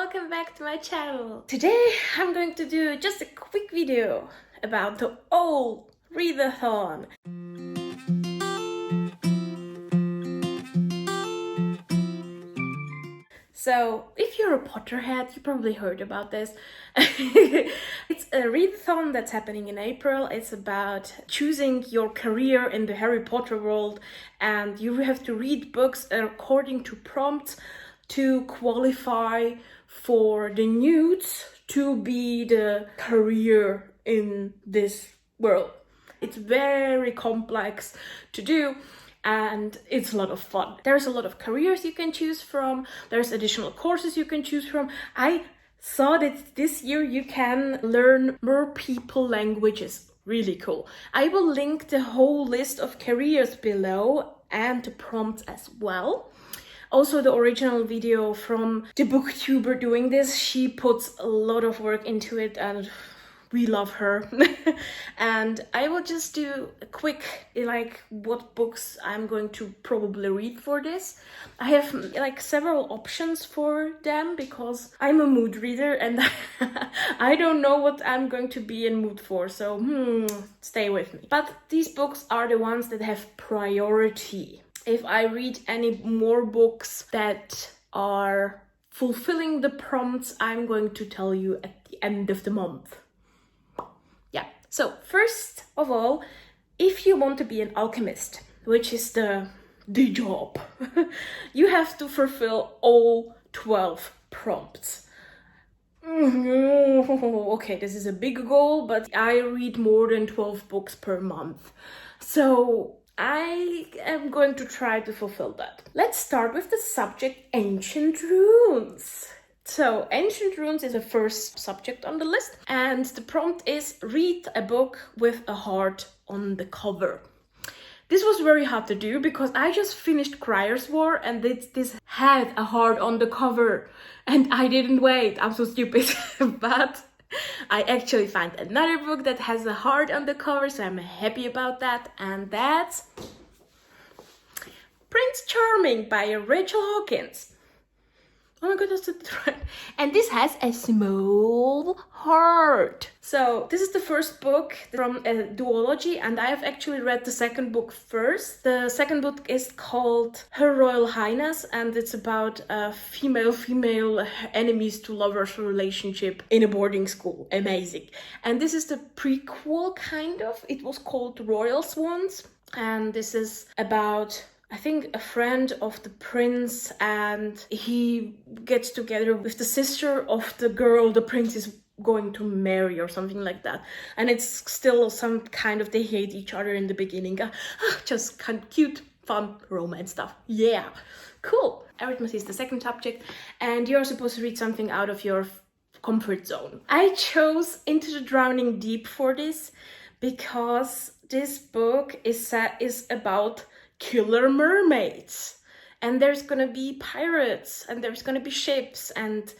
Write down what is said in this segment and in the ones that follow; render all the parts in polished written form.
welcome back to my channel. Today I'm going to do just a quick video about the O.W.L Readathon. So, if you're a Potterhead, you probably heard about this. It's a readathon that's happening in April. It's about choosing your career in the Harry Potter world, and you have to read books according to prompts to qualify for the newts to be the career in this world. It's very complex to do. And it's a lot of fun. There's a lot of careers you can choose from. There's additional courses you can choose from. I saw that this year you can learn more people languages. Really cool. I will link the whole list of careers below and the prompts as well. Also, the original video from the booktuber doing this, she puts a lot of work into it and we love her. And I will just do a quick, what books I'm going to probably read for this. I have several options for them because I'm a mood reader and I don't know what I'm going to be in mood for, so stay with me. But these books are the ones that have priority. If I read any more books that are fulfilling the prompts, I'm going to tell you at the end of the month. So first of all, if you want to be an alchemist, which is the job, you have to fulfill all 12 prompts. Okay, this is a big goal, but I read more than 12 books per month. So I am going to try to fulfill that. Let's start with the subject Ancient Runes. So, Ancient Runes is the first subject on the list, and the prompt is read a book with a heart on the cover. This was very hard to do because I just finished Crier's War and this had a heart on the cover and I didn't wait. I'm so stupid. But I actually found another book that has a heart on the cover, so I'm happy about that, and that's Prince Charming by Rachel Hawkins. Oh my god, that's the right. And this has a small heart. So this is the first book from a duology, and I have actually read the second book first. The second book is called Her Royal Highness, and it's about a female enemies to lovers relationship in a boarding school. Amazing. And this is the prequel, kind of. It was called Royals once, and this is about, I think, a friend of the prince, and he gets together with the sister of the girl the prince is going to marry or something like that. And it's still some kind of, they hate each other in the beginning. Just kind of cute, fun romance stuff. Yeah, cool. Arithmetic is the second subject, and you're supposed to read something out of your comfort zone. I chose Into the Drowning Deep for this because this book is about killer mermaids, and there's gonna be pirates and there's gonna be ships, and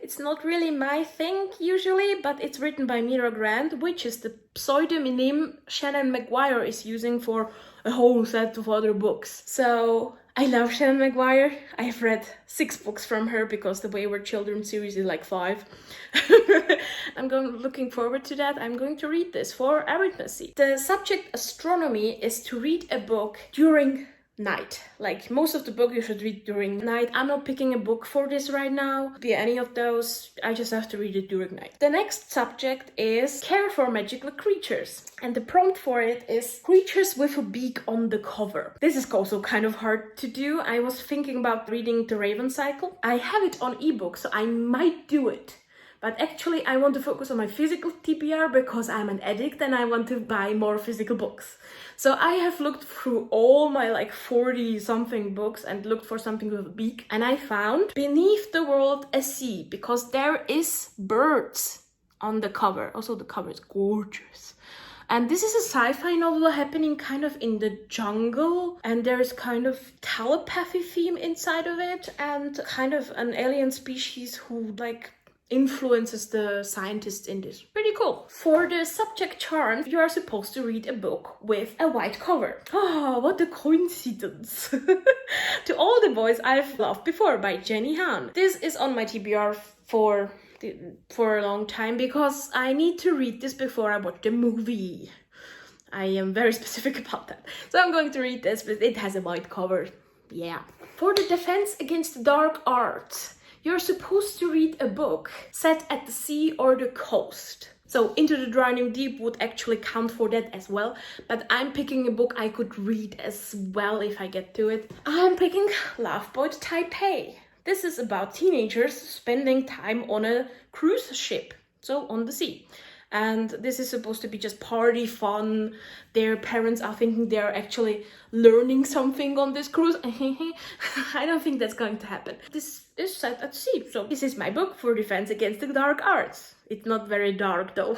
it's not really my thing usually, but it's written by Mira Grant, which is the pseudonym Shannon Maguire is using for a whole set of other books. So I love Shannon Maguire. I have read 6 books from her because the Wayward Children series is like 5. I'm looking forward to that. I'm going to read this for arithmetic. The subject astronomy is to read a book during night. Like most of the book you should read during night. I'm not picking a book for this right now. Be any of those. I just have to read it during night. The next subject is care for magical creatures. And the prompt for it is creatures with a beak on the cover. This is also kind of hard to do. I was thinking about reading The Raven Cycle. I have it on ebook, so I might do it. But actually I want to focus on my physical TBR because I'm an addict and I want to buy more physical books. So I have looked through all my 40 something books and looked for something with a beak. And I found Beneath the World a Sea, because there is birds on the cover. Also the cover is gorgeous. And this is a sci-fi novel happening kind of in the jungle, and there is kind of telepathy theme inside of it, and kind of an alien species who influences the scientists in this. Pretty cool. For the subject charm, you are supposed to read a book with a white cover. Oh, what a coincidence. To All the Boys I've Loved Before by Jenny Han. This is on my TBR for a long time because I need to read this before I watch the movie. I am very specific about that. So I'm going to read this, but it has a white cover. Yeah. For the Defense Against the Dark Arts, you're supposed to read a book set at the sea or the coast. So Into the Drowning Deep would actually count for that as well, but I'm picking a book I could read as well if I get to it. I'm picking Love Boat Taipei. This is about teenagers spending time on a cruise ship, so on the sea. And this is supposed to be just party fun. Their parents are thinking they're actually learning something on this cruise. I don't think that's going to happen. This is set at sea. So this is my book for Defense Against the Dark Arts. It's not very dark though.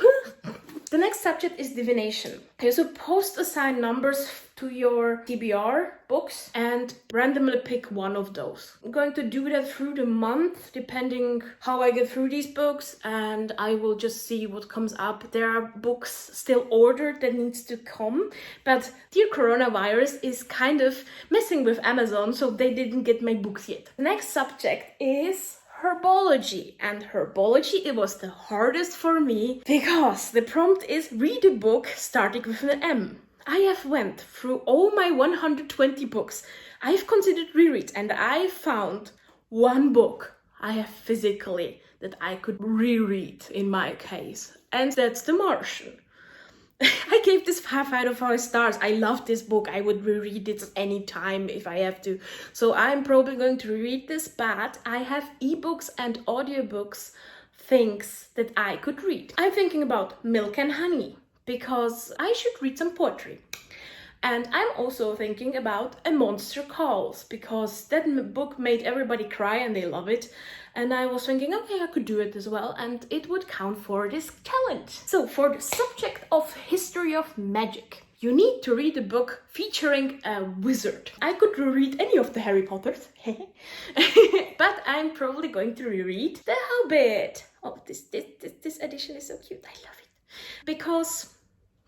The next subject is divination. You're supposed to assign numbers to your TBR books and randomly pick one of those. I'm going to do that through the month, depending how I get through these books, and I will just see what comes up. There are books still ordered that needs to come, but dear coronavirus is kind of messing with Amazon, so they didn't get my books yet. The next subject is herbology, and herbology, it was the hardest for me because the prompt is read a book starting with an M. I have went through all my 120 books. I've considered rereads and I found one book I have physically that I could reread in my case, and that's The Martian. I gave this 5 out of 5 stars. I love this book. I would reread it any time if I have to. So I'm probably going to reread this, but I have ebooks and audiobooks, things that I could read. I'm thinking about Milk and Honey, because I should read some poetry. And I'm also thinking about A Monster Calls, because that book made everybody cry and they love it. And I was thinking, okay, I could do it as well, and it would count for this challenge. So for the subject of history of magic, you need to read a book featuring a wizard. I could reread any of the Harry Potters, but I'm probably going to reread The Hobbit. Oh, this edition is so cute. I love it. Because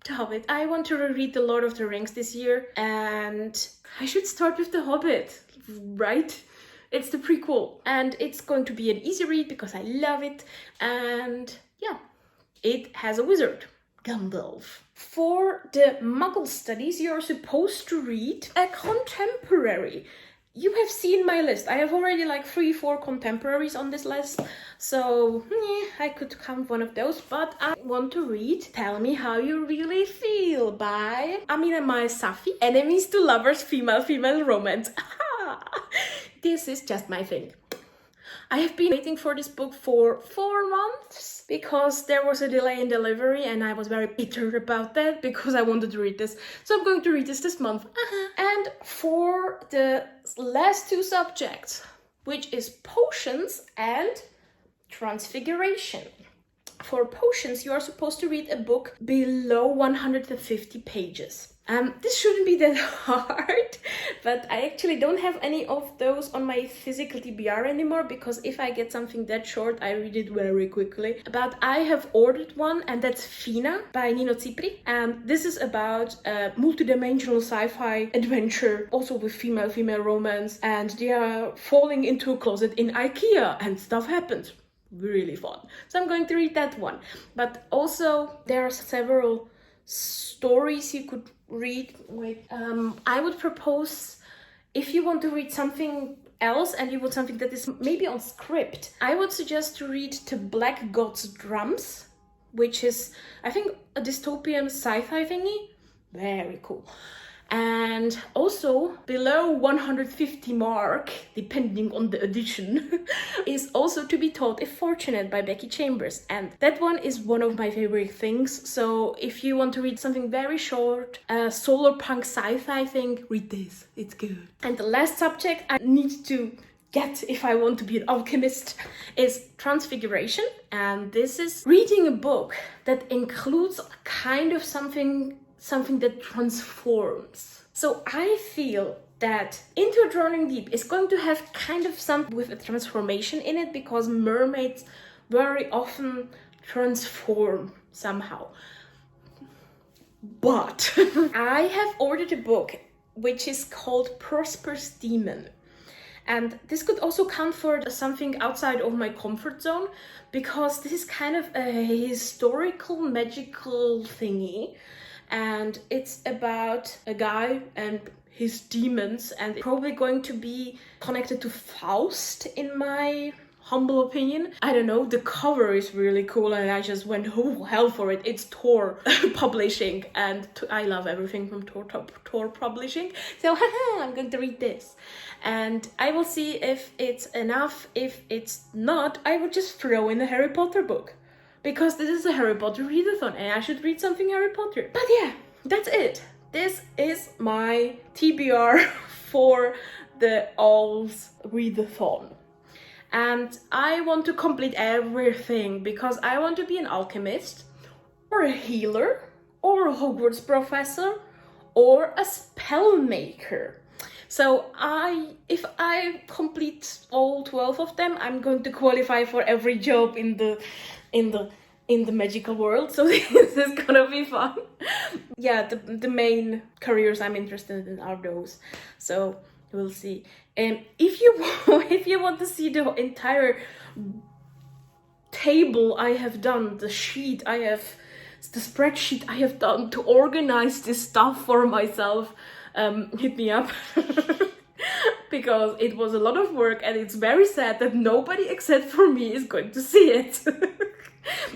The Hobbit. I want to reread The Lord of the Rings this year, and I should start with The Hobbit, right? It's the prequel, and it's going to be an easy read because I love it, and yeah, it has a wizard, Gandalf. For the Muggle studies, you're supposed to read a contemporary. You have seen my list. I have already like 3-4 contemporaries on this list, so I could count one of those, but I want to read Tell Me How You Really Feel by Amina Mai Safi, Enemies to Lovers, Female Romance. This is just my thing. I have been waiting for this book for 4 months because there was a delay in delivery and I was very bitter about that because I wanted to read this. So I'm going to read this month. And for the last 2 subjects, which is potions and transfiguration. For potions, you are supposed to read a book below 150 pages. This shouldn't be that hard, but I actually don't have any of those on my physical TBR anymore because if I get something that short, I read it very quickly. But I have ordered one, and that's Fina by Nino Cipri. And this is about a multidimensional sci-fi adventure, also with female romance, and they are falling into a closet in IKEA and stuff happens. Really fun. So I'm going to read that one. But also there are several stories you could read. I would propose, if you want to read something else and you want something that is maybe on script, I would suggest to read To Black God's Drums, which is, I think, a dystopian sci-fi thingy. Very cool. And also below 150 mark, depending on the edition, is also To Be Told If Fortunate by Becky Chambers. And that one is one of my favorite things. So if you want to read something very short, a solar punk sci-fi thing, read this. It's good. And the last subject I need to get if I want to be an alchemist is Transfiguration. And this is reading a book that includes kind of something that transforms. So I feel that Into a Drowning Deep is going to have kind of some with a transformation in it because mermaids very often transform somehow. But I have ordered a book which is called Prosper's Demon. And this could also count for something outside of my comfort zone, because this is kind of a historical magical thingy. And it's about a guy and his demons, and it's probably going to be connected to Faust in my humble opinion. I don't know, the cover is really cool and I just went, oh hell for it. It's Tor publishing, and I love everything from Tor publishing. So haha, I'm going to read this. And I will see if it's enough. If it's not, I will just throw in a Harry Potter book. Because this is a Harry Potter readathon and I should read something Harry Potter. But yeah, that's it. This is my TBR for the O.W.L.S readathon. And I want to complete everything because I want to be an alchemist, or a healer, or a Hogwarts professor, or a spell maker. So if I complete all 12 of them, I'm going to qualify for every job in the magical world. So this is gonna be fun. Yeah, the main careers I'm interested in are those. So we'll see. And if you want to see the entire table I have done, the spreadsheet I have done to organize this stuff for myself, hit me up. Because it was a lot of work and it's very sad that nobody except for me is going to see it.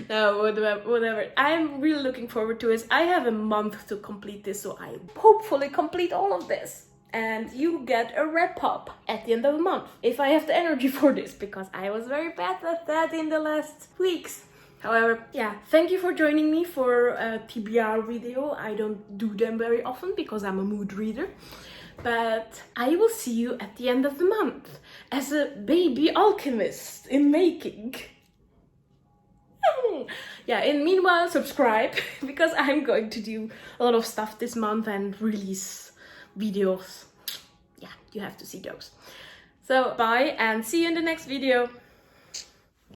No, whatever. I'm really looking forward to it. I have a month to complete this, so I hopefully complete all of this. And you get a wrap-up at the end of the month, if I have the energy for this, because I was very bad at that in the last weeks. However, yeah, thank you for joining me for a TBR video. I don't do them very often because I'm a mood reader. But I will see you at the end of the month as a baby alchemist in making. Yeah, and meanwhile, subscribe because I'm going to do a lot of stuff this month and release videos. Yeah, you have to see those. So bye and see you in the next video.